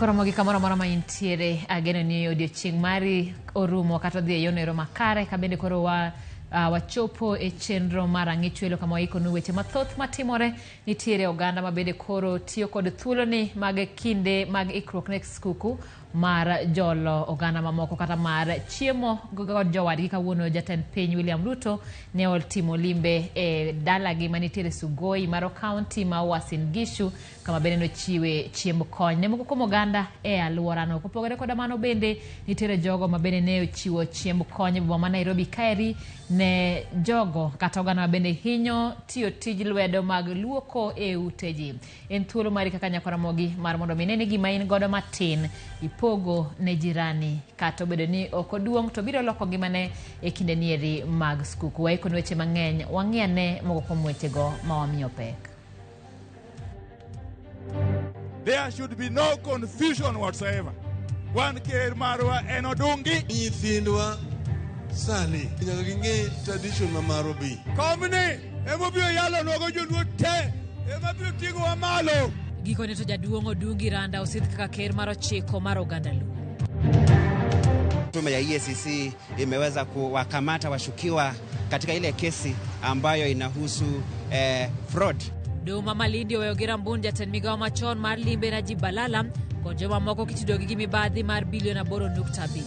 Ramogi kamoro moro ma intiere ageno ni odiochieng' mari orumo kata dhi e yonero makare ka bende koro wachopo e chenro mar ang'ichwelo kama waikonu weche mathoth matimore. Nitiere oganda ma bende koro tiyo kod thuoloni mag kinde mag ikruok ne skuku mar jolo oganda mamoko kata mar chiemo kod jowadgi. Kawuono jatend piny William Ruto ne otimo limbe e dalagi manitiere Sugoi Maro County ma Uasin Gishu kama bende nochiwe chiemb kony ne moko kuom oganda e alworano. Kopogore kod mano bende nitiere jogo ma bende ne ochiwo chiemb kony e boma ma Nairobi kaeri ne jogo kata oganda ma bende hinyo tiyo tij lwedo mag luoko e uteji. En thuolo mari kaka Ramogi mar mondo minene gima in godo matin ipogo ne jirani kata obedo ni ok oduong' to biro loko gimane e kinde nieri mag skuku. Waikonu weche mang'eny, wang'iane moko kuom wechego ma wamiyo pek. There should be no confusion whatsoever. Wan ker marwa en odungi. Nyithindwa sani nyaka ging'e tradition ma maro bi. Komni emo biro yalo nogo joluo te ema biro ting'owa malo. Gikone to jaduong' Odungi Randa osidh kaka ker mar 9 mar oganda Luo. Tume ya EACC imeweza kuwakamata washukiwa katika ile kesi ambayo inahusu fraud. Duma Malindi oweyo gi rambun jatend migawo machon mar limbe na ji balala kod joma moko kitidogi gi mibadhi mar bilion 8.5.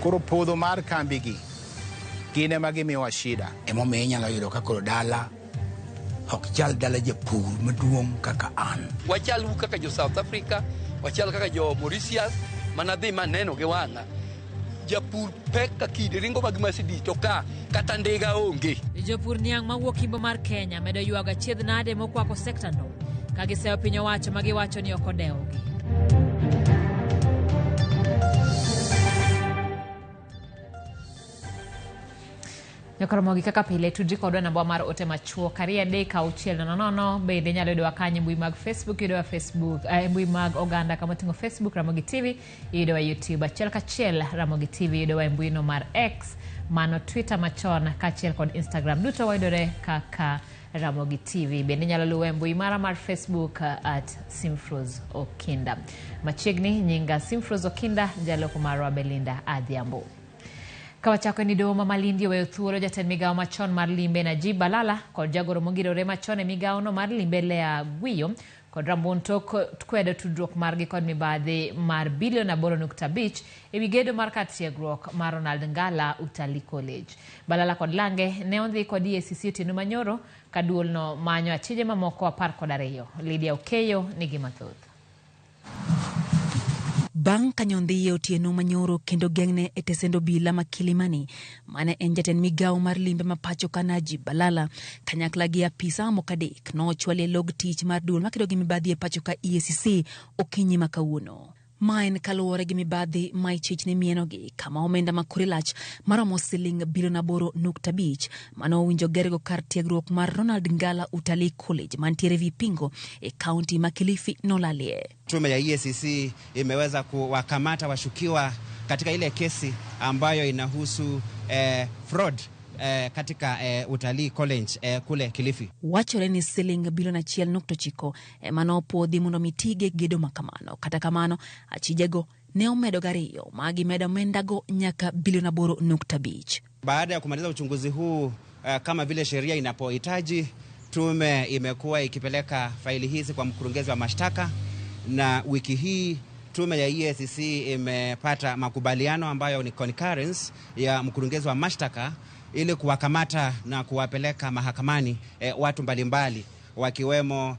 Koro podho mar kambigi gine ma gimiwa shida. Emomiyo inyalo yudo ka koro dala ok chal dala japur maduong' kaka an. Wachal kaka jo South Africa, wachal kaka jo Mauritius, manadhi maneno gi wang'a. Japur pek ka kidi ringo mag Mercedes to ka kata ndega onge. Jopur niang' mawuok Imbo mar Kenya medo yuaga chiedh nade mokwako sekta no ka giseyo piny owacho ma giwacho ni ok odewogi. Ramogi kaka pile tudri kodwa namba mar ote machuo karia deka 600 bende nyalo yudo kanye mbui mag Facebook, yudo Facebook mbui mag oganda kama tingo Facebook Ramogi TV, yudo YouTube achiel kachiel Ramogi TV, yudo mbui no mar X mano Twitter machon kachiel kod Instagram duto waidore kaka Ramogi TV. Bende nyalo luwe mbui mara mar Facebook @Simfroz Okinda. Machiegni nyinga Simfroz Okinda jaloko marwa Belinda Adhiambo. Kawachako ni Duma Malindi oweyo thuolo jatend migawo machon mar limbe na ji balala kod jagoro mogirore machon e migawo no mar limbe Lea Gwiyo kod rambun tok kwedo tudruok margi kod mibadhi mar bilion 8.5 e wigedo mar kar tiegruok mar Ronald Ngala Utalii College. Balala kod Lange ne ondhi kod EACC otieno manyoro ka duol no manyo achije mamoko 12. Lydia Okeyo nigi mathoth. Bang' kanyondhiye otieno manyoro kendo geng'ne e tesendo bila ma Kilimani mane en jatend migawo mar limbe ma pacho kanaji balala kanyakla gi apisa mokadek nochwale log tich mar duol makedo gi mibadhi e pacho ka EACC okinyi makawuono. Maen kaluwore gi mibadhi ma ichichne mienogi kama omenda makurilach maromo siling bilion 8.5 mano owinjo gergo kar tiegruok mar Ronald Ngala Utalii College mantiere Vipingo e kaunti ma Kilifi nolalie. Tume ya EACC imeweza kuwakamata washukiwa katika ile kesi ambayo inahusu fraud katika Utalii College kule Kilifi. Wachore ni siling bilion 1.9 mano podhi mondo mitige gedo makamano. Kata kamano achijego ne omedo gariyo magi medo mendago nyaka bilion 8.5. Baada ya kumaliza uchunguzi huu kama vile sheria inapohitaji, tume imekuwa ikipeleka faili hizi kwa mkurugenzi wa mashtaka, na wiki hii tume ya EACC imepata makubaliano ambayo ni concurrence ya mkurugenzi wa mashtaka ili kuwakamata na kuwapeleka mahakamani watu mbalimbali wakiwemo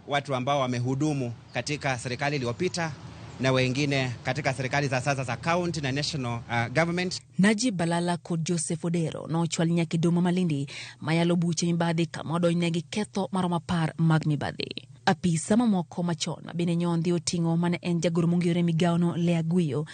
watu ambao wamehudumu katika serikali iliyopita na wengine katika serikali za sasa za county na national government. Najib Balala kod Joseph Odero no chwal nyaki Duma Malindi mayalo buche mibadhi kama odonjnegi ketho maromo 10 mag mibadhi. Apisa mamoko machon mabende nyondi oting'o mane en jagoro mong'ere migaono Lea Guyo,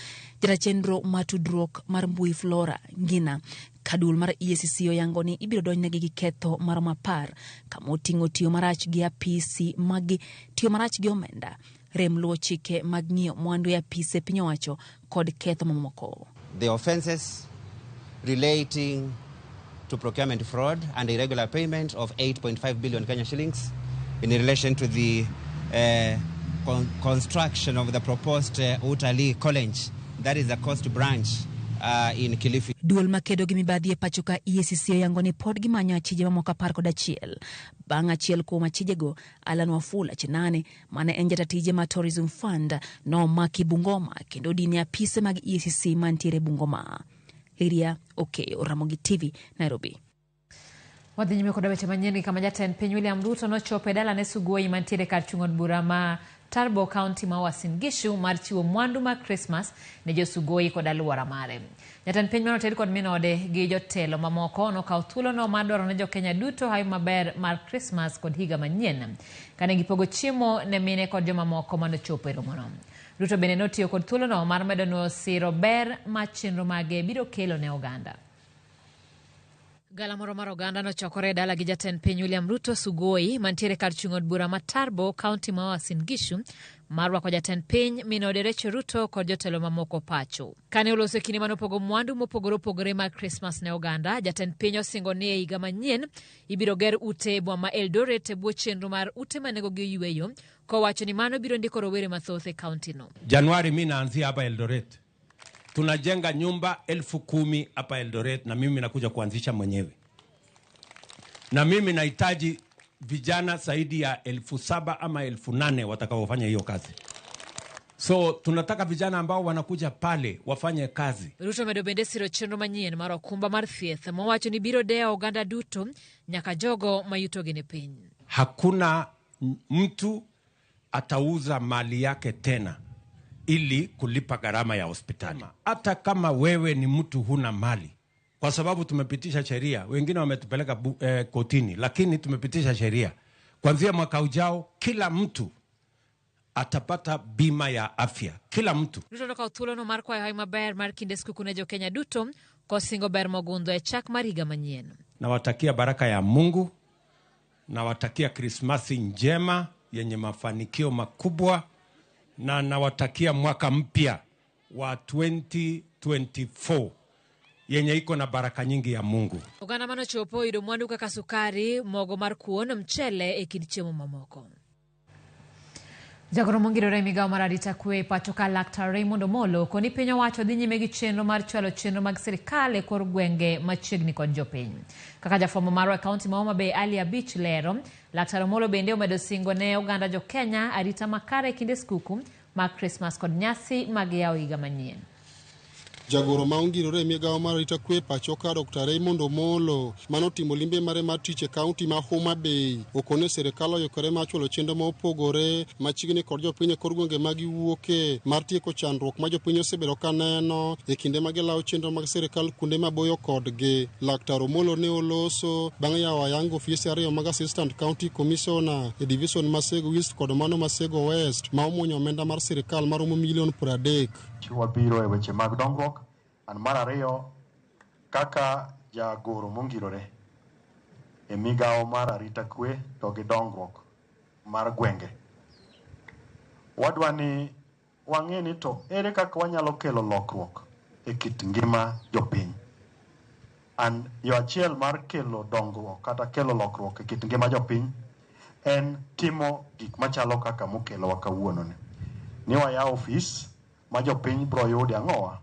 jatachenro matudruok mar mbui Flora Ngina kadul mar EACC oyango ni ibiro donjnegi gi ketho maromo 10 kama oting'o tiyo marach gi apisi magi, tiyo marach gi omenda, rem luwo chike mag ng'iyo mwandu ya apise piny owacho kod ketho mamoko. The offenses relating to procurement fraud and irregular payment of 8.5 billion Kenya shillings in relation to the construction of the proposed Utalii College, that is the coast branch in Kilifi. Duol makedo gi mibadhi e pachoka EACC oyango ni pod gimanyo achije mamoko 11 bang' achiel kuom achijego Alan Wafula Chinane mane en jatatije ma Tourism Fund no maki Bungoma kendo dini apise mag EACC mantiere Bungoma. Liria Okeyo, Ramogi TV, Nairobi. Wadhi nyime kod weche manyien kama jatend piny William Ruto nochopo e dalane Sugoi mantiere kar chung' od bura ma Tarbo County ma Uasin Gishu mar chiwo mwandu mag Christmas ne jo Sugoi kod aluora mare. Jatend piny manotel kod minode gi jotelo mamoko nokawo thuolono mar dwaro ne jo Kenya duto hayo maber mar Christmas kod higa manyien kane gipogo chiemo ne mine kod joma moko manochopo e romono. Ruto bende notiyo kod thuolono mar medo siro ber ma chenro mage biro kelo ne oganda. Gala moro mar oganda nochokore dala gi jatend piny William Ruto Sugoi mantiere kar chung' od bura ma Tarbo County ma Uasin Gishu mar rwako jatend piny minode Recho Ruto kod jotelo mamoko pacho. Kane oloso kinde manopogo mwandu mopogore opogore mag Christmas ne oganda, jatend piny osingo ni e higa manyien ibiro ger ute boma Eldoret e bwo chenro mar ute manego gi yweyo, kowacho ni mano biro ndiko rowere mathoth e kaunti no. Januari mimi naanzia hapa Eldoret. Tunajenga nyumba 10,000 hapa Eldoret na mimi nakuja kuanzisha mwenyewe. Na mimi nahitaji vijana zaidi ya 7,000 ama 8,000 watakaofanya hiyo kazi. So tunataka vijana ambao wanakuja pale wafanye kazi. Ruto medo bende siro chenro manyien mar okumba mar thieth mowacho ni biro dea oganda duto nyaka jogo mayuto gine piny. Hakuna mtu atauza mali yake tena ili kulipa gharama ya hospitali. Hata kama wewe ni mtu huna mali, kwa sababu tumepitisha sheria, wengine wametupeleka kotini, lakini tumepitisha sheria. Kuanzia mwaka ujao kila mtu atapata bima ya afya. Kila mtu. Ruto nokawo thuolono mar kwayo hayo maber mar kinde skuku ne jo Kenya duto kosingo ber mogundho e chak mar higa manyien. Nawatakia baraka ya Mungu, nawatakia Krismasi njema yenye mafanikio makubwa, na nawatakia mwaka mpya wa 2024 yenye iko na baraka nyingi ya Mungu. Oganda manochopo yudo mwandu kaka sukari, mogo mar kuon, mchele e kind chiemo mamoko. Jagoro mongirore migawo mar arita kwe pachoka Laktar Raymond Omolo koni piny owacho dhi nyime gi chenro mar chwalo chenro mag sirikal e kor gwenge machiegni kod jopiny. Kaka jafwambo marwa e kaunti ma Homa Bay Ali Abich lero, Laktar Omolo bende omedo singo ne oganda jo Kenya arita makare kinde skuku mag Christmas kod nyasi mag yawo higa manyien. Jagoro ma ongirore migawo mar arita kwe pachoka Dr. Raymond Omolo manotimo limbe mare mar tich e kaunti ma Homa Bay okone sirikal oyokore mar chwalo chenro ma opogore machiegni kod jopiny e kor gwenge ma giwuoke mar tieko chandruok ma jopiny osebedo ka neno e kinde ma gilawo chenro mag sirikal kuonde maboyo kodgi. Laktar Omolo ne oloso bang' yawo ayanga ofise ariyo mag Assistant County Commissioner e Division Masego East kod mano Masego West ma omuonyo omenda mar sirikal maromo $30,000,000. Wabiro e weche mag dongruok. An mar ariyo kaka jagoro mongirore e migawo mar arita kwe to gi dongruok mar gwenge. Wadwa ni wang'e ni to ere kaka wanyalo kelo lokruok e kit ngima jopiny. An yo achiel mar kelo dongruok kata kelo lokruok e kit ngima jopiny en timo gik machalo kaka mokelo wa kawuono ni wayawo ofis ma jopiny bro yude ang'owa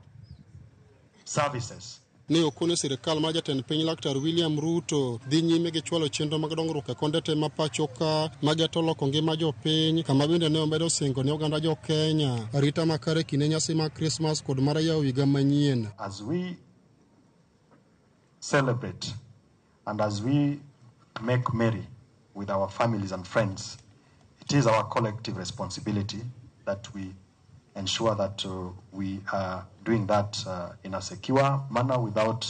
services. Ne okone sirikal mar jatend piny Laktar William Ruto dhi nyime gi chwalo chenro mag dongruok e konde te ma pachoka mag loko ngima jopiny, kama bende ne omedo singo ne oganda jo Kenya arita makare kinde nyasi mag Christmas kod mar yawo higa manyien. As we celebrate and as we make merry with our families and friends It is our collective responsibility that we ensure that we are doing that in a secure manner without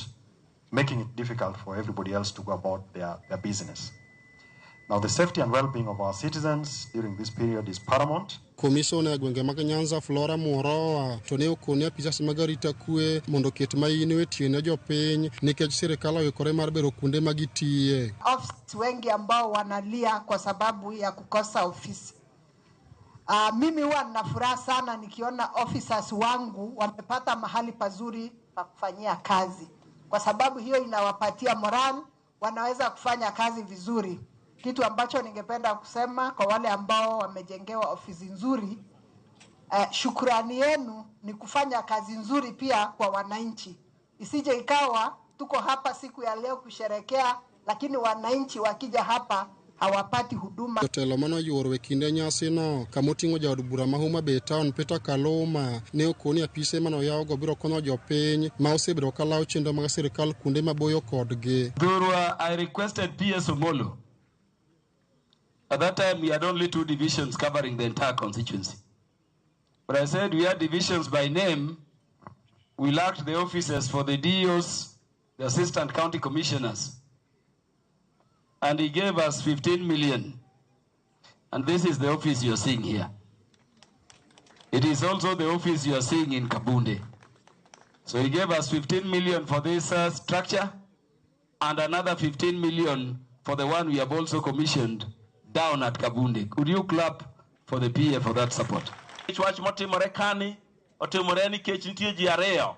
making it difficult for everybody else to go about their business. Now, the safety and well-being of our citizens during this period is paramount. Komisona ya gwenge mag Nyanza Flora Muoroa to ne okonia pisas mag arita kwe mondo ket maini wetiene jopiny nikech sirikal oikore mar bero kuonde magitiye. Officers wengi ambao wanalia kwa sababu ya kukosa ofisi. Mimi huwa nina furaha sana nikiona officers wangu wamepata mahali pazuri pa kufanyia kazi, kwa sababu hiyo inawapatia moral, wanaweza kufanya kazi vizuri. Kitu ambacho ningependa kusema kwa wale ambao wamejengewa ofisi nzuri, shukrani yenu ni kufanya kazi nzuri pia kwa wananchi. Isije ikawa tuko hapa siku ya leo kusherekea, lakini wananchi wakija hapa hawapati huduma. Jotelo mano yuoro kinde nyasi no kamotingo jaod bura ma Homa Bay Town Peter Kaloma ne okoni apise mano yawo go biro konyo jopiny ma osebiro kalawo chenro mag sirikal kuonde maboyo kodgi. Dhurwa, I requested PS Omolo. At that time, we had only 2 divisions covering the entire constituency. But I said we had divisions by name. We lacked the officers for the DOs, the assistant county commissioners. And he gave us 15 million. And this is the office you're seeing here. It is also the office you are seeing in Kabunde. So he gave us 15 million for this structure and another 15 million for the one we have also commissioned down at Kabunde. Could you clap for the PA for that support? Wach motimore kani otimore nikech nitie ji ariyo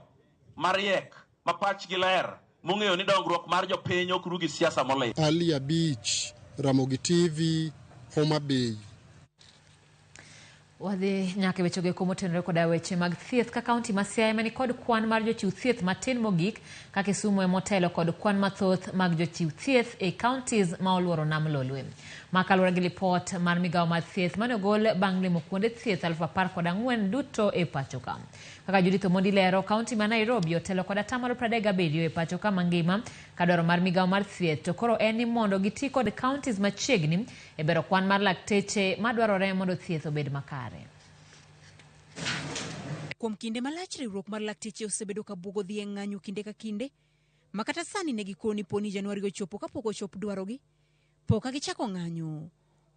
mariek mapach gi ler mong'eyo ni dongruok mar jopiny ok ru gi siasa molil. Alia Beach, Ramogi TV, Homa Bay. Wadhi nyaka wechoge kumotenore koda weche mag thieth ka kaunti ma Siaya mani kod kwan mar jochiw thieth matin mogik ka Kisumu motelo kod kwan mathoth mag jochiw thieth e counties ma oluoro nam Lolwe. Makalura gi report mar migawo mar thieth mane ogol bang' limo kuonde thieth 14,000 duto e pacho ka. Kaka Judith Omondi lero, kaunti ma Nairobi otelo kod 37 e pacho ka mangima ka dwaro mar migawo mar thieth to koro en ni mondo giti kod counties machiegni e bero kwan mar lakteche madwarore mondo thieth obed makare. Kuom kinde malach riwruok mar lakteche osebedo ka bugo dhi e ng'anyo kinde ka kinde, makata sani ne gikoni poni Januari ochopo kapok ochop dwarogi. Poka gichako ng'anyo.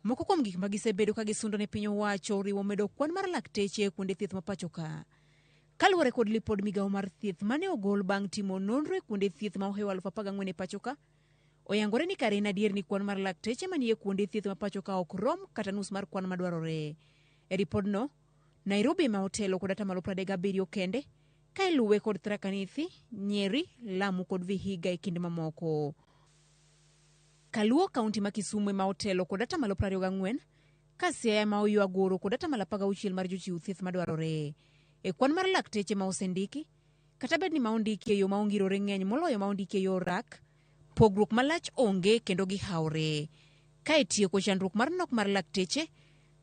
Moko kuom gik ma gisebedo ka gisundo ne piny owacho riwo medo kwan mar lakteche kuonde thieth ma pacho ka. Kaluwore kod lipod migawo mar thieth mane ogol bang' timo nonro e kuonde thieth ma ohewo 14,000 e pacho ka, oyangore ni kare en adier ni kwan mar lakteche manie kuonde thieth ma pacho ka ok rom kata nus mar kwan madwarore. E ripodno, Nairobi ma otelo kod 37 kende, ka iluwe kod Tharaka Nithi, Nyeri, Lamu kod Vihiga e kinde mamoko. Kaluo kaunti ma Kisumu ma otelo kod 24, ka Siaya ma oywa goro kod 16 mar jochiw thieth madwarore. E kwan mar lakteche ma osendiki, kata bed ni ma ondiki e yo ma ongirore ng'eny moloyo ma ondiki e yo rak, pogruok malach onge kendo gihawre. Ka itieko chandruok mar nok mar lakteche,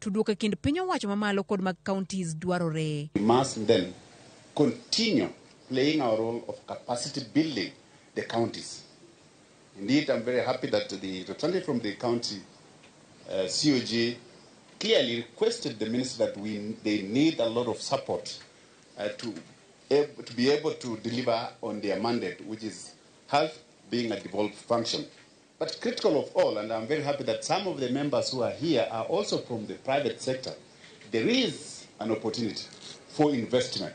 tudruok e kind piny owacho mamalo kod mag counties dwarore. We must then continue playing our role of capacity building the counties. Indeed, I'm very happy that the representative from the county COG clearly requested the minister that they need a lot of support to be able to deliver on their mandate, which is health being a devolved function. But critical of all, and I'm very happy that some of the members who are here are also from the private sector, there is an opportunity for investment.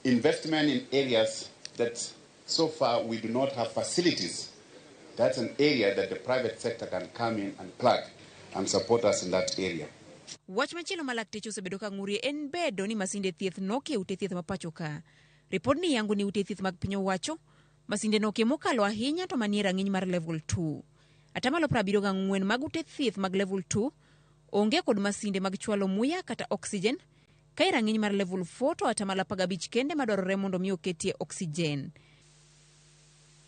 Investment in areas that so far we do not have facilities. That's an area that the private sector can come in and plug and support us in that area. Wach machielo ma lakteche osebedo ka ng'urie en bedo ni masinde thieth noke ute thieth ma pacho ka. Ripod ni yango ni ute thieth mag piny owacho, masinde noke mokalo ahinya to manie rang'iny mar level 2. 74 mag ute thieth mag level 2 onge kod masinde mag chwalo muya kata oxygen, ka rang'iny mar level 4 to 15 kende madwarore mondo mi oketie oxygen.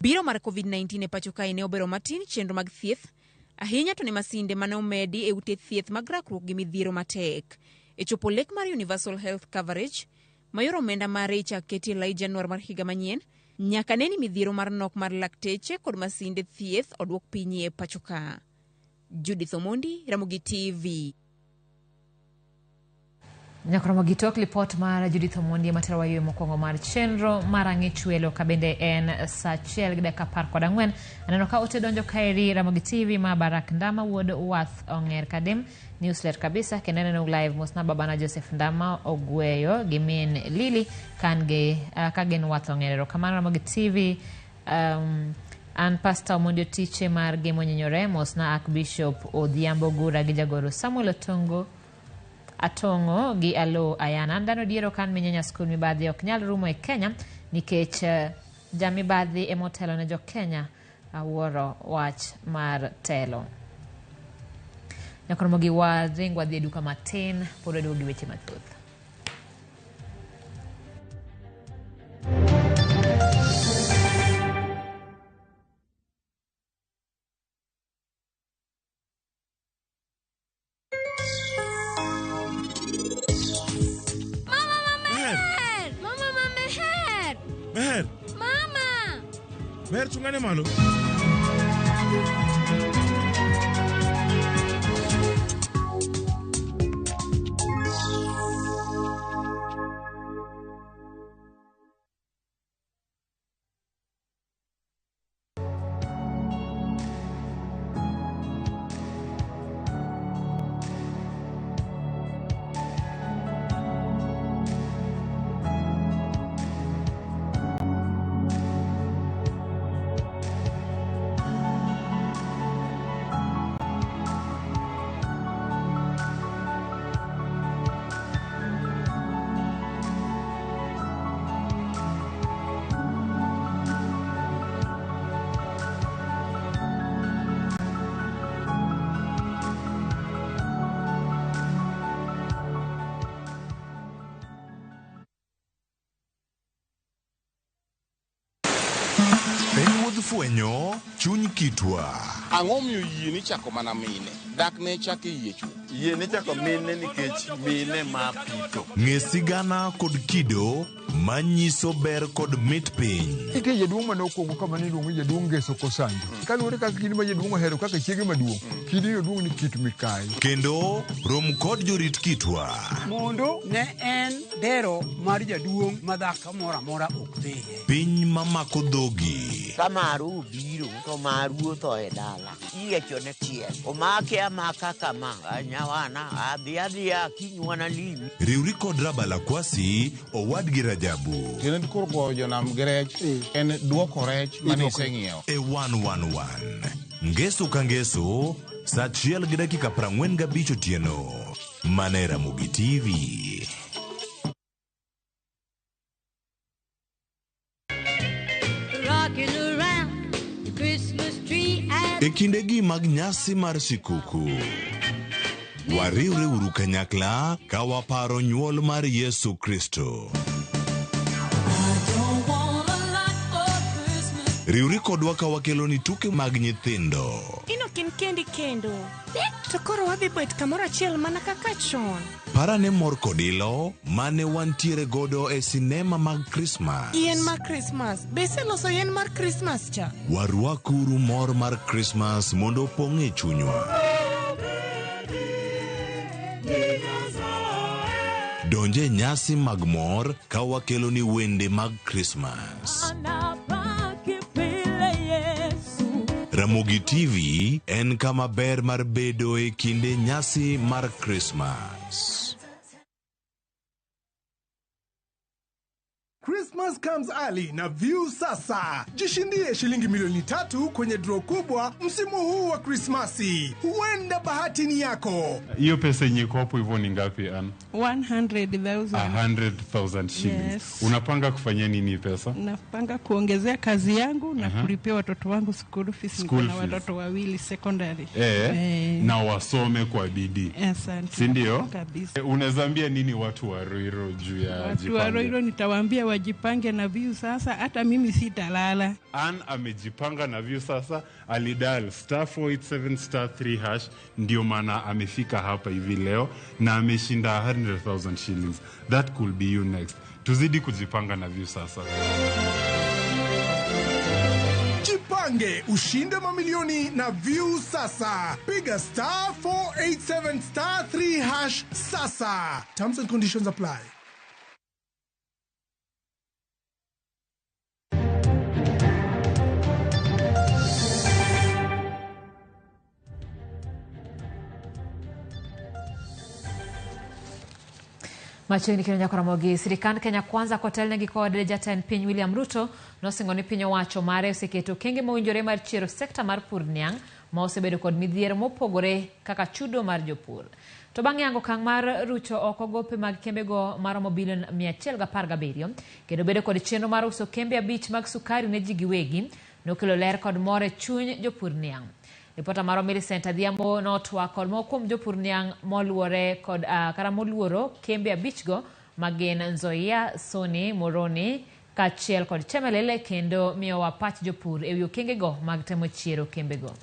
Biro mar COVID-19 e pacho ka ne obero matin chenro mag thieth, ahinya to ne masinde mane omedi e ute thieth mag rakruok gi midhiero matek. E chopo lek mar Universal Health Coverage, mayor omenda mare ichak keti lai Januar mar higa manyien, nyaka neni midhiero mar nok mar lakteche kod masinde thieth odwok piny e pacho ka. Judith Omondi, Ramogi TV. Ramogi tok lipot mar Judith Omondi matero wayo mokwongo mar chenro mar chwelo kabende en saa 1:14 aneno ka otedonjo kaeri Ramogi TV ma Barak Ndama wuod Wath Onger Kadem newslet kabisa kendo neno live mosna babana Joseph Ndama ogweyo gi min Lili kange kagen Wath Onger kamano Ramogi TV an Pastor Omondi tiche mar gemonyinyore mosna Archbishop Odhiambo Gura gi jagoro Samuel Atongo gi Alo Ayana ndano diero kan minyanya skul mibadhi ok nyal rumo e Kenya nikech jamibadhi emotelo ne jo Kenya awuoro wach mar telo. Ramogi waringwa dhi duka matin pod oduogi weche mathoth. Mer chungane malo. Fwenyo chuny kitwa. Ang'o miyo yie ni chako mana mine? Dak ne chake yie chuo. Yie ni chako mine nikech mine ma pito. Ng'e sigana kod kido manyiso ber kod mit piny. Nitie jaduong' mane okwongo kama ne iluongo jaduong' Ngeso Kosandi. Kaluwore kaka kidi ma jaduong' ohero kaka chiege maduong'. Kidi jaduong' ni Kit Mikayi. Kendo rom kod jorit kitwa. Mondo ne en dero mar jaduong' madhako moro amora ok dhie. Piny mamako dhogi. Kamaru biro to maru otho e dala. Iyiecho ne tiel. Omake amaka kama. Nyawana adhiya kinywana limi. Riwri kod Rabala Kwasi owadgi Rajabu. Kendo koro go jonam grech en duoko rech mane iseng'iewo. E 111. Ngeso ka ngeso saa 1:45 otieno. Mane Ramogi TV. E kindegi mag nyasi mar sikuku, wariwre uru kanyakla ka waparo nyuol mar Yesu Kristo. Riwri kodwa ka wakelo ni tuke mag nyithindo. Ino kendi kendo. To koro wadhi bet kamoro achiel mana kaka chon. Parane mor kodilo mane wantiere godo e sinema mag Christmas. Yien mar Christmas. Bese loso yien mar Christmas cha. Warwakuru mor mar Christmas mondo opong' e chunywa. Donje nyasi mag mor ka wakelo ni wende mag Christmas. Ramogi TV en kama ber mar bedo e kinde nyasi mar Christmas. Christmas comes early na View sasa. Jishindie shilingi milioni 3 kwenye draw kubwa msimu huu wa Christmasi. Huenda bahati ni yako. Hiyo pesa yenye iko hapo hivyo ni ngapi Ann? 100,000. 100,000 shillings. Yes. Unapanga kufanya nini pesa? Napanga kuongezea kazi yangu na kulipia watoto wangu school fees. Na watoto wawili secondary. Na wasome kwa bidii. Asante. Si ndio? Kabisa. Unazambia nini watu wa Ruiru juu ya watu wa Ruiru nitawaambia wajipange na View sasa, hata mimi sitalala. Ann amejipanga na View sasa, alidial *487*3# ndio maana amefika hapa hivi leo na ameshinda 100,000 shillings. That could be you next. Tuzidi kujipanga na View sasa. Jipange Jichange ushinde mamilioni na View Sasa. Piga *487*3# sasa. Terms and conditions apply. Machini Kenya kwa Ramogi, sirikand Kenya kwanza kwa telnegi kwa jatend piny William Ruto, nosingoni pinyo wacho mare oseketo kenge mowinjore mar chiero sekta mar pur niang', ma osebedo kod midhiero mopogore kaka chudo mar jopur. To bang' yango kang' mar Ruto oko gope mag kembego maromo bilion 117, kendo bedo kod chenro mar uso kembe 5 mag sukari ne ji giwegi, nokelo ler kod more chuny jopur niang'. Ripota maro Millicent Adhiambo notwa kod mokum jopur niang' moluore kod kara moluoro kembe 5 go magin Nzoia, Soni, Moroni, kachiel kod Chemelele, kendo miyo wapach jopur ewi okenge go mag temo chiero kembe go.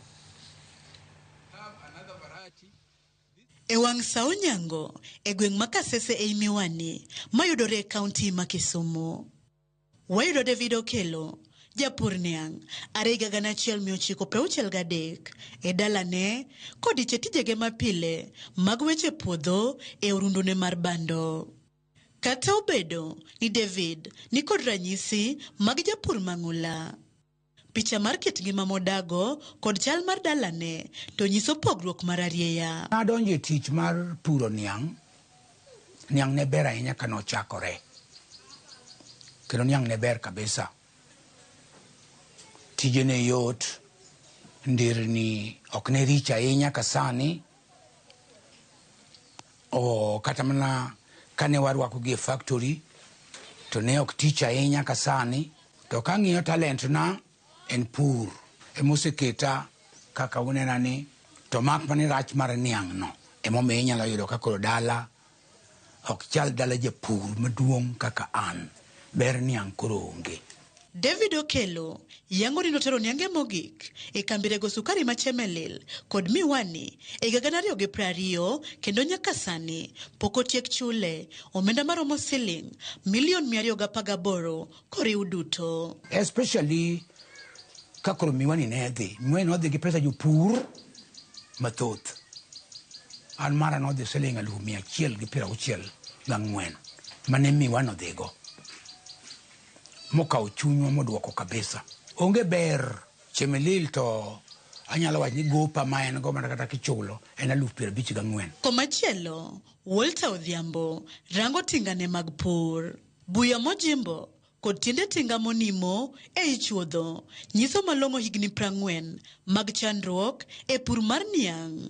E wang' sa Onyango, e gweng' ma Kasese ei Miwani, mayudore e kaunti ma Kisumu. Wayudo David Okelo, japur niang', 1963 e dalane kod tijege mapile mag weche puodho e orundune mar bando. Kata obedo ni David ni kod ranyisi mag japur mang'ula. Picha mar kit ngima modago kod chal mar dalane to nyiso pogruok mar arieya. Adonjo e tich mar puro niang'. Niang' ne ber ahinya ka nochakore. Kendo niang' ne ber kabisa. Tijene yot, ndirni ok ne rich ahinya ka sani. Kata mana kane warwako gi factory to ne ok tich ahinya ka sani. To kang'iyo talent na en pur. Emoseketa kaka unena ni to mak mani rach mar niang' no. Emomiyo inyalo yudo ka koro dala ok chal dala japur maduong' kaka an. Ber niang' koro onge. David Okelo yango ni notero niange mogik e kambirego sukari ma Chemelil kod Miwani e 2020, kendo nyaka sani poko tiek chule omenda maromo siling milion 218 koriw duto. Especially kakoro Miwani ne dhi. Miwani no dhi gi pesa jopur mathoth. An mara no dhi siling 164 mane Miwani odhigo. Mokaw chunywa modwoko kabisa. Onge ber Chemelil to anyalo wacho ni gopa ma en go mana kata kichulo en 54,000. Komachielo, Walter Odhiambo rango tingane mag pur. Buya mojimbo kod tiende tinga monimo e ichuodho nyiso malong'o higni 40 mag chandruok e pur mar niang'.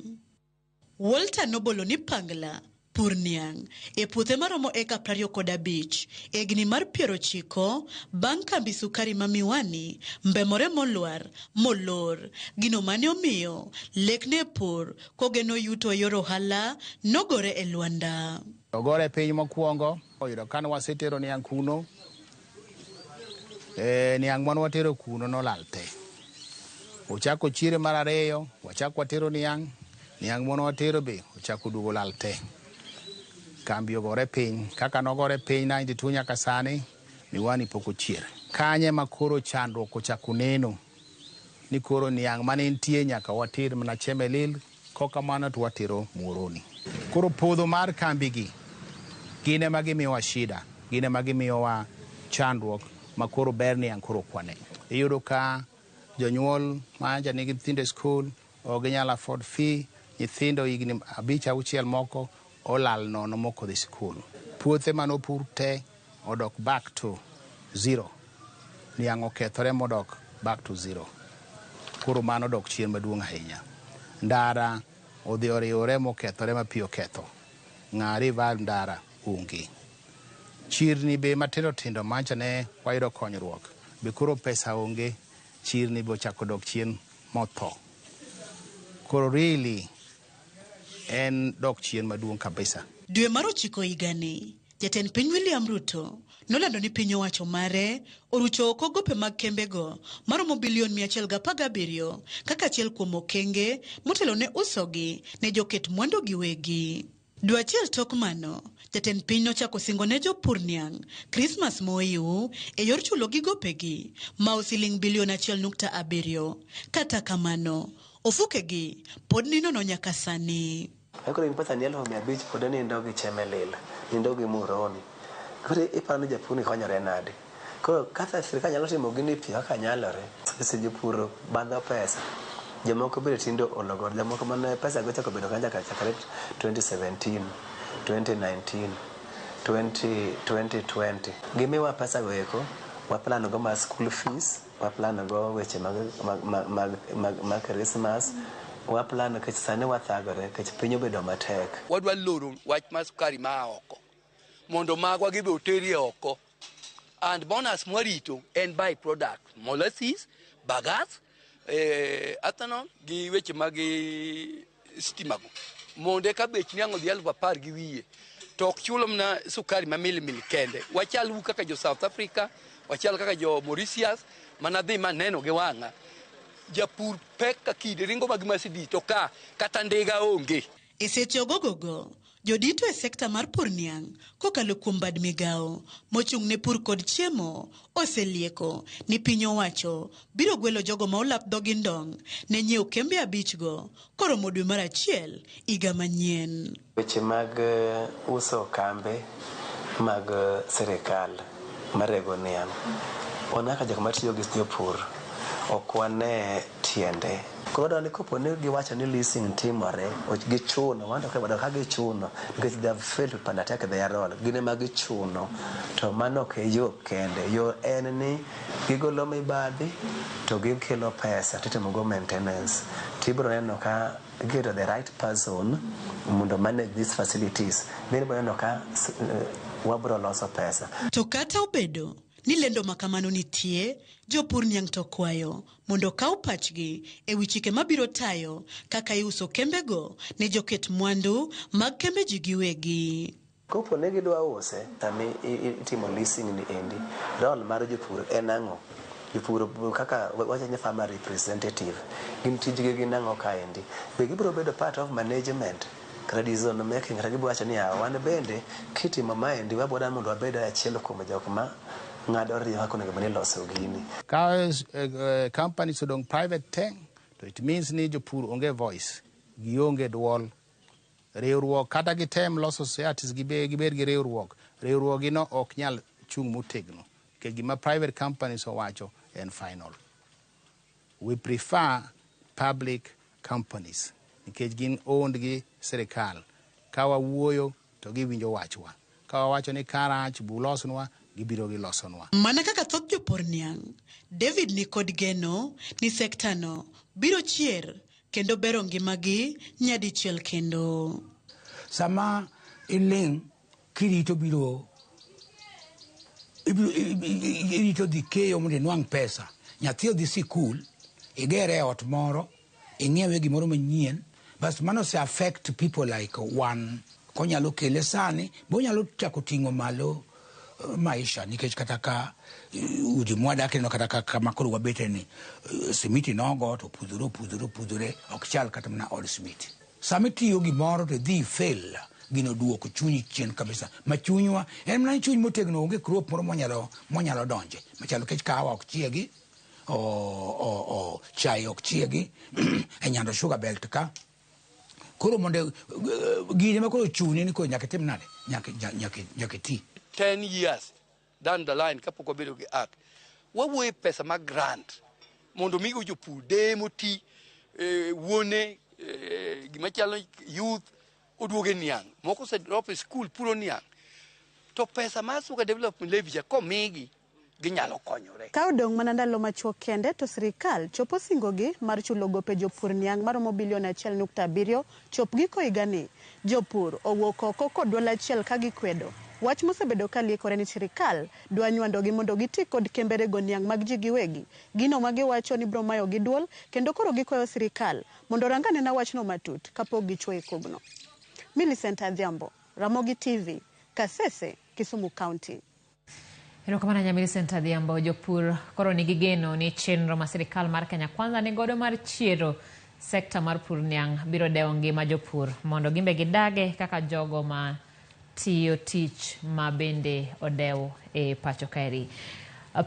Walter nobolo ni pangla pur niang' e puothe maromo eka 25 e gini mar 90 bang' kambi sukari ma Miwani mbemore molwar molor, gino mane omiyo lekne pur kogeno yuto yor ohala nogore e lwanda. Ogore piny mokwongo oyudo kan wasetero niang' kuno, niang' mane watero kuno nolal te. Ochako chire mar ariyo, wachako watero niang' mane watero be ochako duogo lal te. Kambi ogore piny, kaka nogore piny 92 nyaka sani, Miwani pok ochier. Kanye makoro chandruok ochako neno ni koro niang' mane nitie nyaka water mana Chemelil, koka mano to watero Moroni. Koro podho mar kambi gi gine ma gimiyowa shida, gine ma gimiyowa chandruok makoro ber niang' koro kwane. Iyudo ka jonyuol ma janigi nyithindo e skul ok ginyalo afford fee, nyithindo higni 5-6 moko olal nono moko dhi skul. Puothe manopur te odok back to zero. Niang' okethore modok back to zero. Koro mano dok chien maduong' ahinya. Ndara odhi oriwore mokethore ma pi oketho. Ng'ari val ndara onge. Chirni be matindo tindo mancha ne wayudo konyruok. Be koro pesa onge, chirni be ochako dok chien motho. Koro really en dok chien maduong' kabisa. Dwe mar 9 higani, jatend piny William Ruto nolando ni piny owacho mare orucho oko gope mag kembego maromo bilion 117 kaka achiel kuom okenge motelo ne usogi ne joket mwandu giwegi. Dwachiel tok mano, jatend piny nochako singo ne jopur niang' Christmas moiu e yor chulo gigo pegi ma siling bilion 1.7. Kata kamano, ofukegi pod ninono nyaka sani. Koro in pesa nielo 500 pod nindo gi chemelil, nindo gi muroni. Koro iparo ni japur ni konyore nade. Koro kata sirikal nyalo timo gini piyo kaka nyalore, sisi jopur bandho pesa. Jomoko biro tindo ologor, jomoko mane pesa gocha kobedo kanja chakre 2017, 2019, 2020. Gimiwa pesa goeko, waplano go ma school fees, waplano go weche mag Christmas, waplano kech sani wathagore, kech piny obedo matek. Wadwa loro wach mar sukari ma oko, mondo magwa gibe oteri oko. And bonus mwarito en by product, molasses, bagasse, ethanol gi weche mag stimago monde ka bech niango dhi 10,000 gi wiye to ok chulo mna sukari ma milimili kende. Wachal kaka jo South Africa, wachal kaka jo Mauritius, mana dhi maneno gi wang'a. Japur pek ka kide ringo mag Mercedes to ka kata ndiga onge. E seche ogogogo, jodito e sekta mar pur niang' kokalo kuom bad migao mochung' ne pur kod chiemo oselieko ni piny owacho biro gwelo jogo ma olap dhogi ndong' ne nyiewo kembe 5 go koromo dwe mar 1 higa manyien. Weche mag uso kambe mag sirikal marego niang', onaka jok matiyo gi jopur ok wane tiende. Koro wadwa ni kopo ni giwacho ni leasing timore, gichuno, wanda ka gichuno, because they have failed to undertake their role, gine ma gichuno, to mano ke yo kende. Yo en ni gigolo mibadhi, to gikelo pesa, titimo go maintenance. Tibro neno ka get the right person mundo manage these facilities. Then neno ka wabro loso pesa. To kata obedo ni lendo makamano nitie, jopur niang' to kwayo mondo kaw pachgi e wi chike mabiro tayo kaka iuso kembego ne joket mwandu mag kembe ji giwegi. Kopo ne gidwa use, sami itimo leasing ni endi, role mar jopur en ang'o? Jopur kaka wachanya farmer representative, gin tijgi gin ang'o kaendi? Be gibiro bedo part of management? Kata decision making, kata gibiro wacho ni wan bende kitimo maendi waboda mondo wabed achiel kuom jok ma ng'ado riyo kaka onego bed ni loso gini. Ka companies odong private thing, to it means ni jopur onge voice, gionge duol. Riwruok kata gitem loso societies gibed gi riwruogino ok nyal chung' motegno. Ke gima private companies owacho en final. We prefer public companies nikech gin owned gi sirikal. Ka wawuoyo to giwinjo wachwa. Ka wawacho ni karach bulosnwa, gibiro gi losonwa. Mana kaka thoth jopur niang', David ni kod geno ni sektano biro chier kendo bero ngimagi nyadichiel kendo. Sama iling kirito biro irito dhi keyo mondo inwang' pesa, nyathi odhi sikul, igere ot moro, ing'iewe gimoro manyien, bas mano se affect people like one. Konyalo kele sani, bonyalo chako ting'o malo maisha, nikech kata ka udi mwadake no kata ka makoro wabete ni simiti nogo to pudhore ok chal kata mna old simiti. Sami tiyo gimoro to dhi fail, gino duoko chunyi chien kabisa. Ma chunywa en mna chuny motegno, onge crop moro monyalo donje. Machalo kech kawa ok chiegi, chai ok chiegi, e nyando sugar belt ka. Koro monde gine ma koro chunyi ni ko nyaka tim nade, nyaka ti. 10 years down the line kapok wabedo gi act, wawuoye pesa mag grant mondo migo jopur demo ti wuone gima chalo youth oduoge niang', moko se drop e school puro niang', to pesa mar sugar development levy ja komigi ginyalo konyore. Ka odong' mana ndalo machuok kende to sirikal chopo singogi mar chulo gope jopur niang' maromo bilion 1.7 chop giko higani. Jopur owuok oko kod duol achiel ka gikwedo wach mosebedo ka liekore ni sirikal dwa nywandogi mondo giti kod kemberego niang' mag ji giwegi. Gino ma giwacho ni biro mayo gi duol kendo koro gikwayo sirikal mondo rangane na wachno matut kapok gichwoyo kogno. Millicent Adhiambo, Ramogi TV, Kasese, Kisumu County. Erokamano nya Millicent Adhiambo. Jopur koro nigi geno ni chenro ma sirikal mar Kenya Kwanza ni godo mar chiero sekta mar pur niang' biro dewo ngima jopur mondo gimbe gidage kaka jogo ma tiyo tich ma bende odew e pacho kaeri.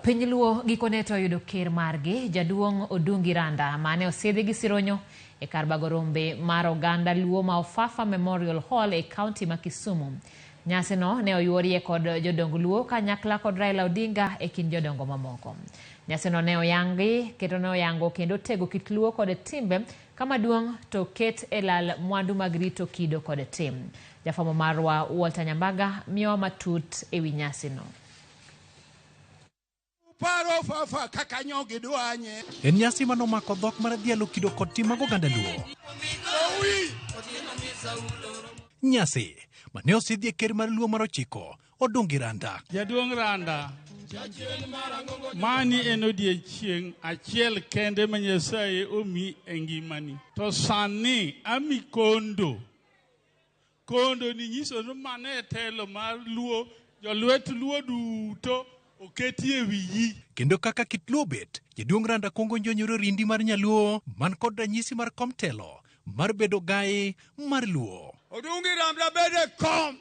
Piny Luo gikone to oyudo ker margi jaduong' Odungi Randa mane osiedhi gi sironyo e kar bago rombe mar oganda Luo ma Ofafa Memorial Hall e kaunti ma Kisumu. Nyasi no ne oyuorie kod jodong Luo kanyakla kod Raila Odinga e kind jodongo mamoko. Nyasi no ne oyangi kendo tego kit Luo kod timbe kama duong' to ket e lal mwandu mag rito kido kod tim. Jafamo marwa Walter Nyambaga miyo matut e wi nyasi no. Paro fafa kakanyogi duanye. En nyasi manomako dhok mar dhialo kido kod tim mag oganda Luo. Nyasi mane osidhie ker mar Luo mar 9 Odungi Randa. Jaduong' Randa mani en odiechieng' achiel kende ma Nyasaye omi e ngimani. To sani ami kondo ni nyiso ni mane telo mar Luo, jolwet Luo duto oketie wiyi. Kendo kaka kit Luo bet, jaduong' Randa kongo njonyoro rindi mar Nyaluo man kod ranyisi mar kom telo mar bedo gaye mar Luo. Odungi Randa bede kom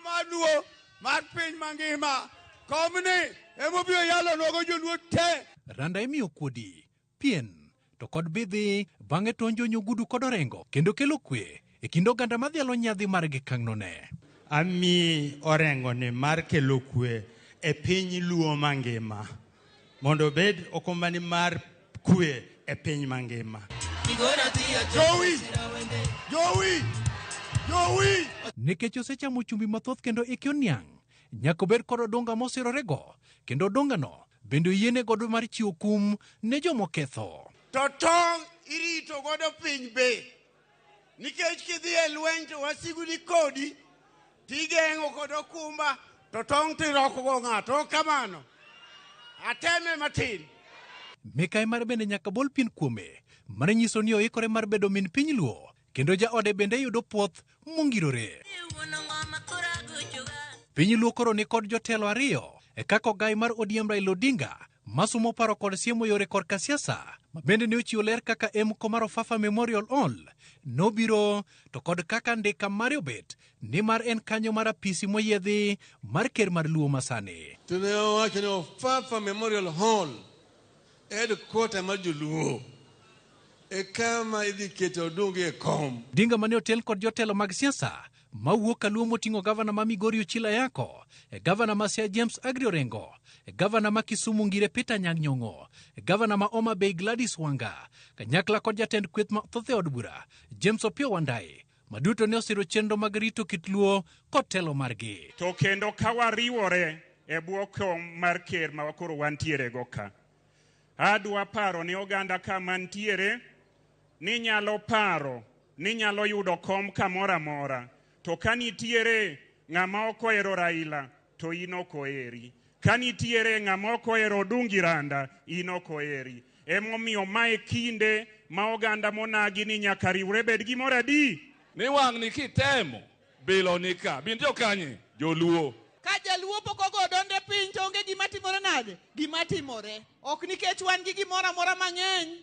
mar Luo mar piny mangima. Komni emobiro yalo nogo joluo te. Randa imiyo kuodi, pien, to kod bidhi bang'e to onjonyo gudu kod orengo kendo kelo kwe e kind oganda madhialo nyadhi margi kang'none. Ami orengo ni mar kelo kwe e piny Luo mangima mondo bed okombani mar kwe e piny mangima. Jowi! Nikech osechamo chumbi mathoth kendo ikyo niang', nyako bed kod odonga mosirorego, kendo odonga no bende yiene godo mar chiwo kum ne jomoketho. To tong' irito godo piny be. Nikech kidhi e lweny to wasigu ni kodi, tigeng'o kod okumba, to tong' tiroko go ng'ato. Kamano, ateme matin. Mikae mar bende nyaka bol pien kuome, mar nyiso ni oikore mar bedo min piny Luo, kendo jaode bende yudo puoth mongirore. Piny Luo koro ni kod jotelo ariyo, e kaka ogai mar ODM Raila Odinga, masumo paro kod siemo yore korka siasa, ma bende ne ochiwo ler kaka mko mar Ofafa Memorial Hall nobiro, to kod kaka ndika mare obet, ni mar en kanyo mar apisi moyiedhi mar ker mar Luo masani. Ne owacho ni Ofafa Memorial Hall headquarter mar joluo e kama idhi keto Odungi e kom. Odinga mane otel kod jotelo mag siasa mawuok ka Luo moting'o gavana ma Migori Ochila Yako, gavana ma Siaya James Agri Orengo, gavana ma Kisumu Ngire Peter Anyang' Nyong'o, gavana ma Homa Bay Gladys Wanga, kanyakla kod jatend kweth ma thoth e od bura James Opiyo Wandayi, maduto ne osiro chenro mag rito kit Luo kod telo margi. To kendo ka wariwore e bwo kom mar ker ma koro wantiere go ka, adwa paro ni oganda ka mantiere ni nyalo paro ni nyalo yudo kom kamora mora. To kanitiere ng'ama okoero Raila, to in okoeri. Kanitiere ng'ama okoero Odungi Randa, in okoeri. Emomiyo mae kinde ma oganda monagi ni nyaka riwre bed gimoro adi. Ni wang' ni kitemo bilo ni ka. Binto kanye joluo. Ka jaluo poko godonde piny to onge gima timore nade? Gima timore. Ok nikech wan gi gimoro amora mang'eny.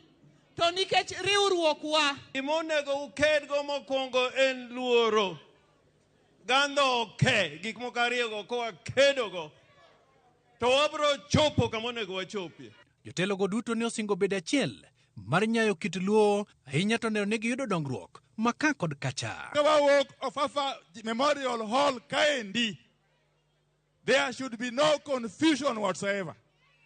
To nikech riwruok wa. Imonego uked go mokwongo en luoro. Gando ke gik moko ariyogo kowa kedogo, to wabro chopo kamonego wachopie. Jotelogo duto ne osingo bedo achiel mar nyayo kit Luo, ahinya to ne giyudo dongruok maka kod kacha. Kawawuok Ofafa Memorial Hall kaendi, there should be no confusion whatsoever.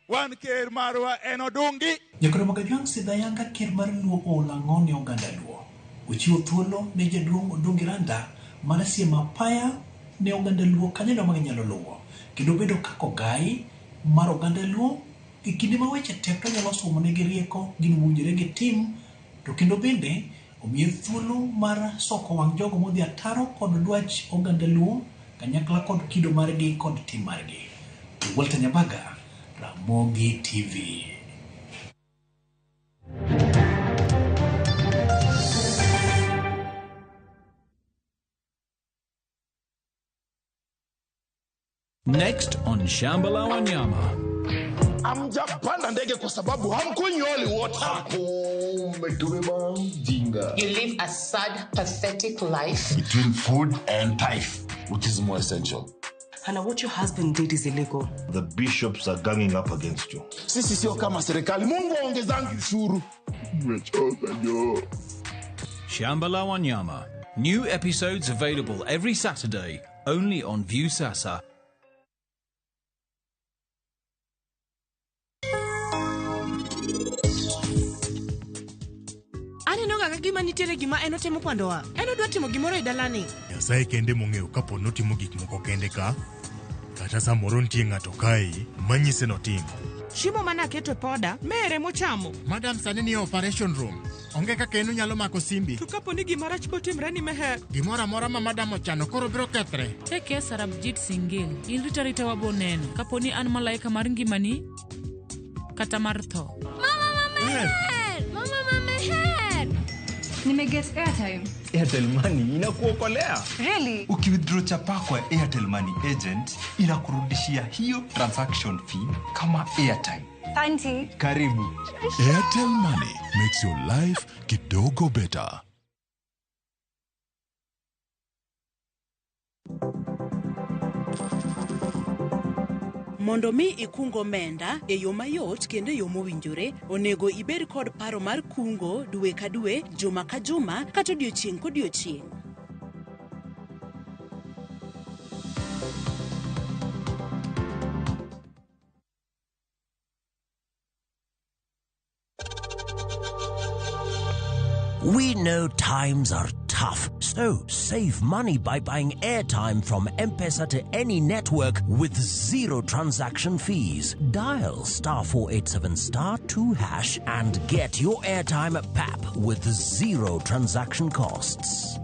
Wan ker marwa en Odungi. Nyakoro Magajwang' sidhayanga ker mar Luo olang'o ne oganda Luo. Ochiwo thuolo ne jaduong' Odungi Randa mana siema apaya ne oganda Luo kanyo ma ginyalo luwo, kendo bedo kaka ogai mar oganda Luo e kinde ma weche tek to nyalo somo negi rieko gin mowinjore gi tim, to kendo bende omiyo thuolo mar soko wang' jogo modhi ataro kod dwach oganda Luo kanyakla kod kido margi kod tim margi. Walter Nyambaga, Ramogi TV. Next on Shambhala Wanyama. Amjapanda ndege kwa sababu hamkunyoli wote. You live a sad, pathetic life. Between food and tithe, which is more essential. Hannah, what your husband did is illegal. The bishops are ganging up against you. Sisi sio kama serikali. Mungu aongezangi ushuru. Shamba la Wanyama. New episodes available every Saturday, only on View Sasa. Aneno kaka gima nitiere gima eno timo pandowa. Eno dwa timo gimoro e dalani. Nyasaye kende mong'eyo kapo notimo gik moko kende ka, kata samoro nitie ng'ato kae manyise notimo. Chiemo manaketo poda mere mochamo. Madam sani ni operation room. Onge kaka eno nyalo mako simbi. To kapo ni gimarach kotimre ni meher. Gimoro amora ma madam ochano koro biro kethre. Teke Sarabjit Singil. In rita wabo neno. Kapo ni an malaika mar ngimani kata mar tho. Mama meher! Mama meher! Nimeget airtime. Airtel Money inakuokolea. Really? Ukiwithdraw chapa kwa Airtel Money agent inakurudishia hiyo transaction fee kama airtime. Thank you. Karibu. Airtel Money makes your life kidogo better. Mondo mi ikungo omenda e yo mayot kendo e yo mowinjore, onego ibed kod paro mar kungo dwe ka dwe, juma ka juma, kata odiochieng' kodiochieng'. We know times are tough, so save money by buying airtime from M-Pesa to any network with zero transaction fees. Dial *487*2# and get your airtime PAP with zero transaction costs.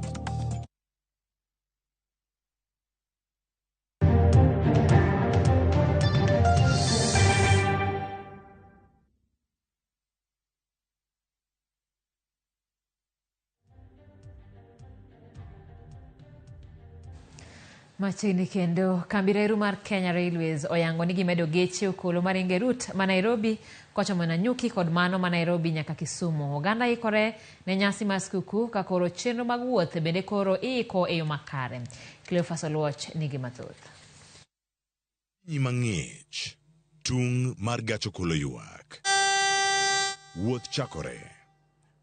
Machini kendo kambi reru mar Kenya Railways oyango ni gimedo geche okolo maringe route ma Nairobi kochomo Nanyuki kod mano ma Nairobi nyaka Kisumu. Oganda ikore ne nyasi mar skuku ka koro chenro mag wuoth bende koro iko e yo makare. Cleophas Oluoch nigi mathoth. Mang'ich, tung mar gach okolo ywak. Wuoth chakore.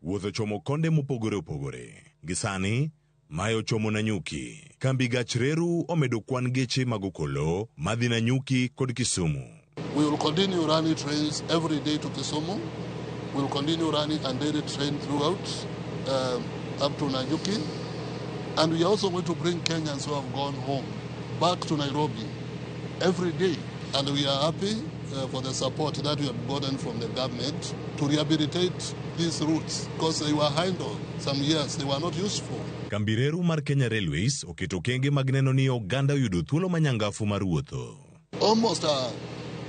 Wuoth ochomo konde mopogore opogore. Gisani Mayo chomo Nanyuki. Kambi gach reru omedo kwan geche mag okolo madhi Nanyuki kod Kisumu. We will continue running trains every day to Kisumu. We will continue running a daily train throughout up to Nanyuki. And we are also going to bring Kenyans who have gone home back to Nairobi every day. And we are happy for the support that we have gotten from the government to rehabilitate these routes because they were idle some years. They were not useful. Kambireru mar Kenya Railways oketo kenge mag neno ni oganda yudo thuolo manyangafu mar wuotho. Almost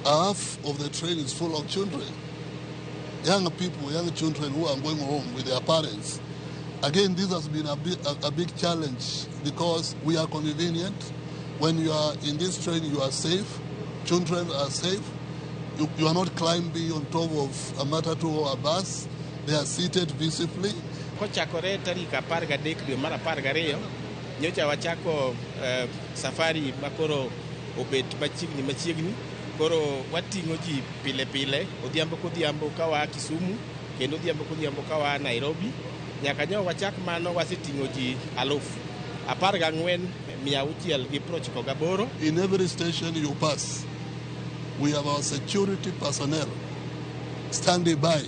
half of the train is full of children. Young people, young children who are going home with their parents. Again, this has been a big challenge because we are convenient. When you are in this train, you are safe. Children are safe. You are not climbing on top of a matatu or a bus. They are seated peacefully. Kochakore tarik 13 dwe mar 12 nyocha wachako safari makoro obet machiegni koro wating'o ji pile pile odhiambo kodhiambo kawa Kisumu kendo odhiambo kodhiambo kawa Nairobi nyaka nyo wachak mano waseting'o ji 14,698. In every station you pass, we have our security personnel standing by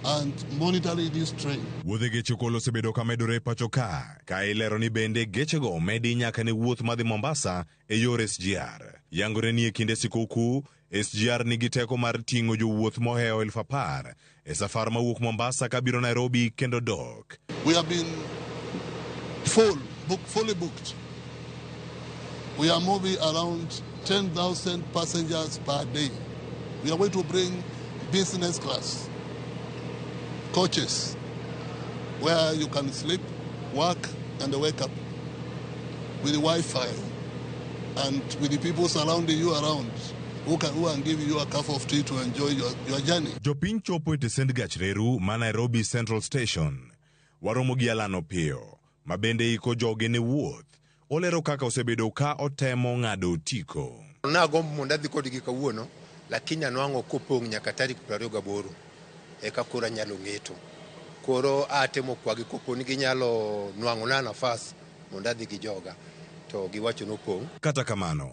and monitoring this train. Wuodhe geche okolo osebedo ka medore pacho ka ilero ni bende gechego medi nyaka ne wuoth madhi Mombasa e yor SGR. Yangore ni e kinde sikuku, SGR nigi teko mar ting'o jowuoth mohewo 10,000 e safar mawuok Mombasa kabiro Nairobi kendo dok. We have been fully booked. We are moving around 10,000 passengers per day. We are going to bring business class coaches where you can sleep, work, and wake up with the Wi-Fi and with the people surrounding you around. who can give you a cup of tea to enjoy your journey. Jopiny chopo e tesend gach reru ma Nairobi Central Station. Waromogi alano piyo, mabende iko joge ne wuoth. Olero kaka osebedo ka otemo ng'ado otiko. Nagombo mondo adhi kodgi kawuono, lakini anwang'o kopong' nyaka tarik 28 eka koro anyalo ng'eto. Koro atemo kwagi koponi ginyalo nwang'ona nafas mondo adhi gi joga, to giwacho nopong'. Kata kamano,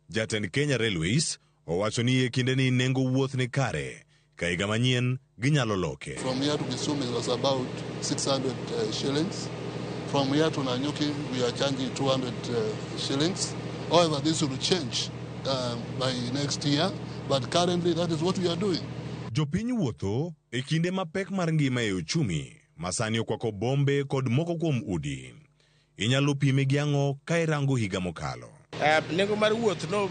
jatend Kenya Railways owacho ni e kinde ni nengo wuoth ni kare, ka higa manyien ginyalo loke. From here to Kisumu it was about 600 shillings. From here to Nanyuki we are charging 200 shillings. However, this will change by next year, but currently that is what we are doing. Jopiny wuotho e kinde mapek mar ngima e uchumi, masani okwako bombe kod moko kuom udi. Inyalo pime gi ang'o ka irango higa mokalo. Nengo mar wuoth no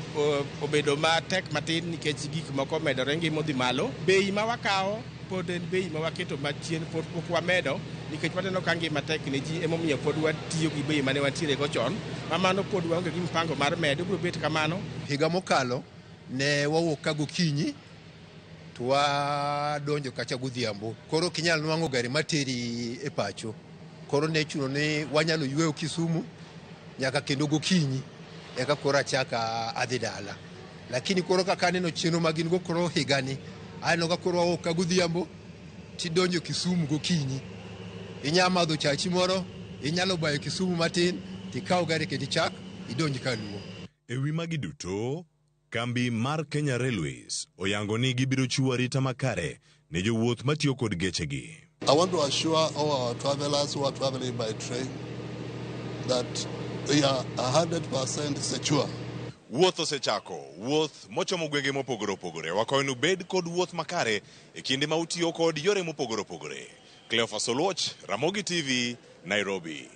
obedo matek matin nikech gik moko medore ngima odhi malo. Bei ma wakawo pod en bei ma waketo machien pod pok wamedo nikech waneno ka ngima tek ne ji emomiyo pod watiyo gi bei mane wantiere go chon. Mamano pod waonge gi mpango mar medo, biro bet kamano. Higa mokalo ne wawuok ka gokinyi to wadonjo kacha godhiambo. Koro kinyal nwang'o gari materi e pacho. Koro ne chuno ni wanyalo yweyo Kisumu nyaka kendo gokinyi eka koro achaka adhi dala. Lakini koro kaka aneno chenro magin go koro higani, aneno ka koro wawuok ka godhiambo tidonjo Kisumu gokinyi. Inyalo madho chachi moro, inyalo bayo Kisumu matin, tikawo gari kendo ichak idonji kaluo. E wi magi duto, kambi mar Kenya Railways oyango ni gibiro chiwo arita makare ne jowuoth matiyo kod gechegi. I want to assure all our travelers who are traveling by train that we are 100% secure. Wuoth osechako, wuoth mochomo gwenge mopogore opogore. Wakoinu bed kod wuoth makare e kinde ma utiyo kod yore mopogore opogore. Cleophas Oluoch, Ramogi TV, Nairobi.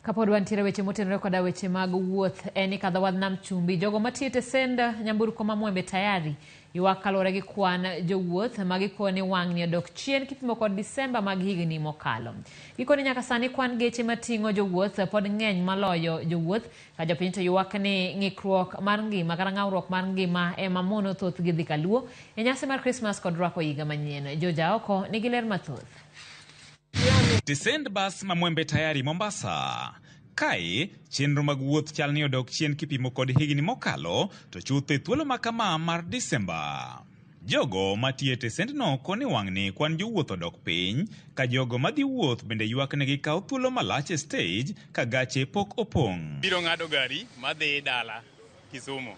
Kapod wantiere weche motenore koda weche mag wuoth eni kadho wadh nam chumbi. Jogo matiyo tesend nyamburko ma Mwembe tayari ywak kalore gi kwan jowuoth magikoni wang' ni odok chien kipimo kod Disemba mag higni mokalo. Gikoni nyaka sani kwan geche mating'o jowuoth pod ng'eny maloyo jowuoth, ka jopiny to ywak ni ng'ikruok mar ngima kata ng'awruok mar ngima ema mono thoth gidhi kaluo e nyasi mar Christmas kod rwako higa manyien. Joja oko nigi ler mathoth. Tesend bas ma Mwembe tayari Mombasa. Kae, chenro mag wuoth chal ni odok chien kipimo kod higni mokalo, to chutho e thuolo makama mar Disemba. Jogo matiyo e tesendno koni wang' ni kwan jowuoth odok piny, ka jogo madhi wuoth bende ywak negi kawo thuolo malach e stage ka gache pok opong'. Biro ng'ado gari madhi dala Kisumu,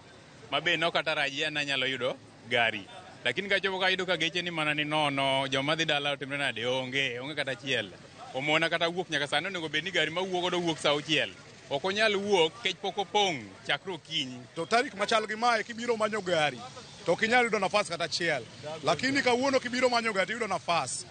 mabe no kata rajia na nyalo yudo gari. Lakini kachopo ka yudo ka geche ni mana ni nono, joma dhi dala otimre nade onge kata chiel. Omona kata wuok nyaka sano nego bed ni gari ma wuok do wuok sa auchiel. Ok onyal wuok kech pok opong' chakro kinyi. To tarik machal gi mae kibiro manyo gari to kinyal yudo nafas kata chiel. Lakini kawuono kibiro manyo gari yudo nafas.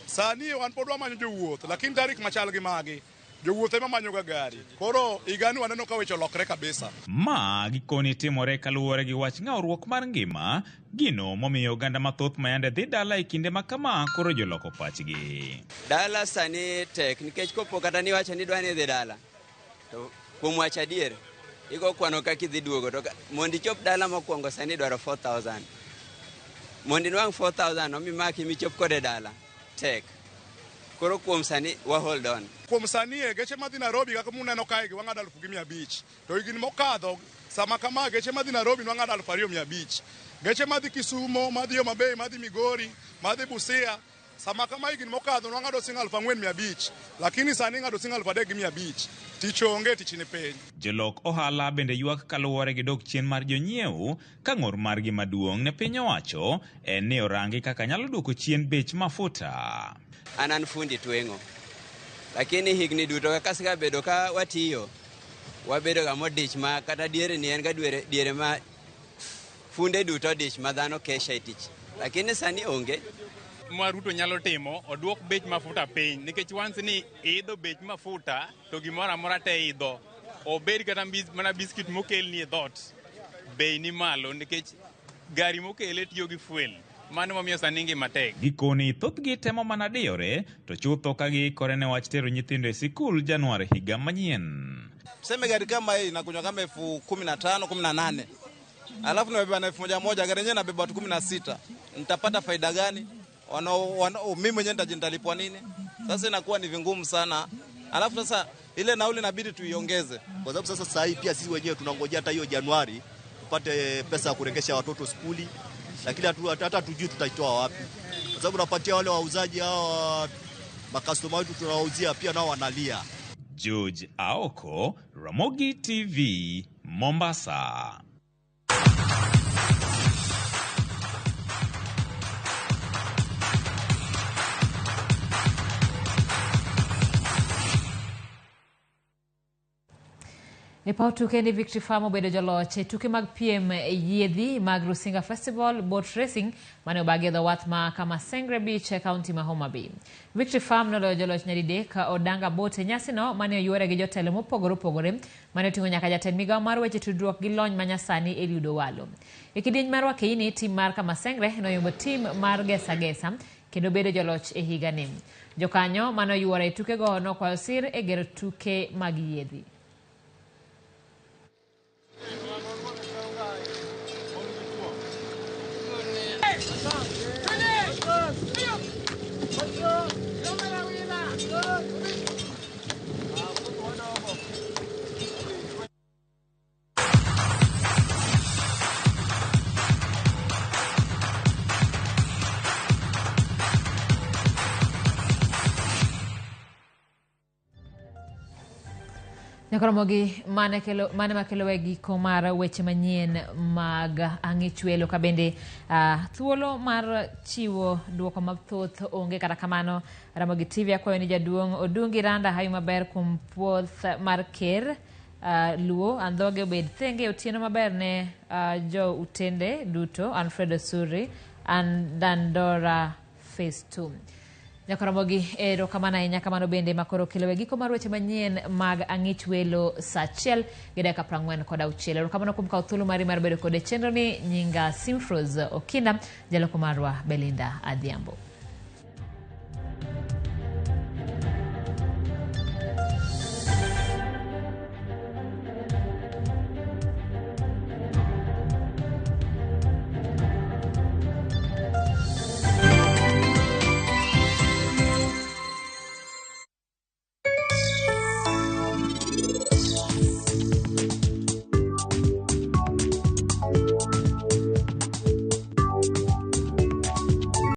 Sani wan pod wamanyo jowuoth, lakini tarik machal gi magi jowuoth ema manyo gari. Koro igani waneno ka weche lokre kabisa. Ma gikoni timore kaluwore gi wach ng'awruok mar ngima, gino momiyo oganda mathoth mayande dhi dala e kinde makama koro joloko pachgi. Dala sani tek nikech kopo kata ni wacho ni dwani dhi dala. To kuom wach adier, igo kwano kaka idhi duogo to mondi chop dala mokwongo sani dwaro 4,000. Mondi nwang' 4,000 omi maki michop kode dala tek. Koro kuom sani wa hold on. Kuom sani geche madhi Nairobi kaka muneno kae gi wang'ado 1,500. To higni mokadho sama kama geche madhi Nairobi wang'ado 2,500. Geche madhi Kisumu, madhi Homa Bay, madhi Migori, madhi Busia, sama kama higni mokadho wang'ado 4,500. Lakini sani ng'ado 3,500. Tich onge, tich ni piny. Jolok ohala bende ywak kaluwore gi dok chien mar jonyiewo ka ng'ur margi maduong' ne piny owacho en ni orangi kaka nyalo duoko chien bech mafuta. Anan fundi tweng'o. Lakini higni duto kaka sika bedo ka watiyo, wabedo ga modich ma kata diere ni en ga diere ma funde duto dich ma dhano kesha e tich. Lakini sani onge. Ma Ruto nyalo timo, oduok bech mafuta piny, nikech once ni idho bech mafuta, to gimoro amora te idho. Obed kata mana biskit mokel ni e dhot, bei ni malo, nikech gari mokele tiyo gi fuel. Mano momiyo sani ngima tek. Gikoni thothgi temo mana diyore, to chutho ka giikore ne wach tero nyithindo e sikul Januari higa manyien. Tuseme gari kama hii inakunywa kama 15,000, 18. alafu nabeba na 1,000, gari yenyewe nabeba watu 16. Nitapata faida gani? Mimi mwenyewe nitalipwa nini? Sasa inakuwa ni vingumu sana. Alafu sasa ile nauli inabidi tuiongeze. Kwa sababu sasa saa hii pia sisi wenyewe tunangojea hata hiyo Januari tupate pesa ya kuregesha watoto skuli. Lakini hata tujui tutaitoa wapi. Kwa sababu tunapatia wale wauzaji hao makastoma wetu tunawauzia pia nao wanalia. George Aoko, Ramogi TV, Mombasa. E paw tuke ni Victory Farm obedo joloch tuke mag piem yiedhi mag Rusinga Festival Boat Racing mane obagi dho wath ma kama Sengre Beach County ma Homa Bay. Victory Farm noloyo joloch nyadidek odanga boat nyasi no mane oyuore gi jotelo mopogore mane oting'o nyaka jatend migawo mar weche tudruok gi lony manyasani Eliudo Walo. E kidieny mar wakeini tim mar kama Sengre noyombo tim mar Gesa Gesa kendo bedo joloch e higani. Jokanyo mane oyuore e tukego nokwayo sir e gero tuke mag yiedhi. Ramogi mane makelo giko mar weche manyien mag ang'ich welo ka bende thuolo mar chiwo duoko mathoth onge kata kamano. Ramogi TV akwayo ni jaduong' Odungi Randa hayo maber kuom puoth mar ker luo andhoge obed thenge otieno maber ne jo utende duto Alfredo Suri and Dandora Phase 2. Ramogi erokamano ahinya kamano bende makoro kelo giko mar weche manyien mag ang'ich welo saa 1 gi dakika 46. Erokamano kuom kawo thuolo mari mar bedo kod chenro ni. Nyinga Simfros Okinda, jaloko marwa Belinda Adhiambo.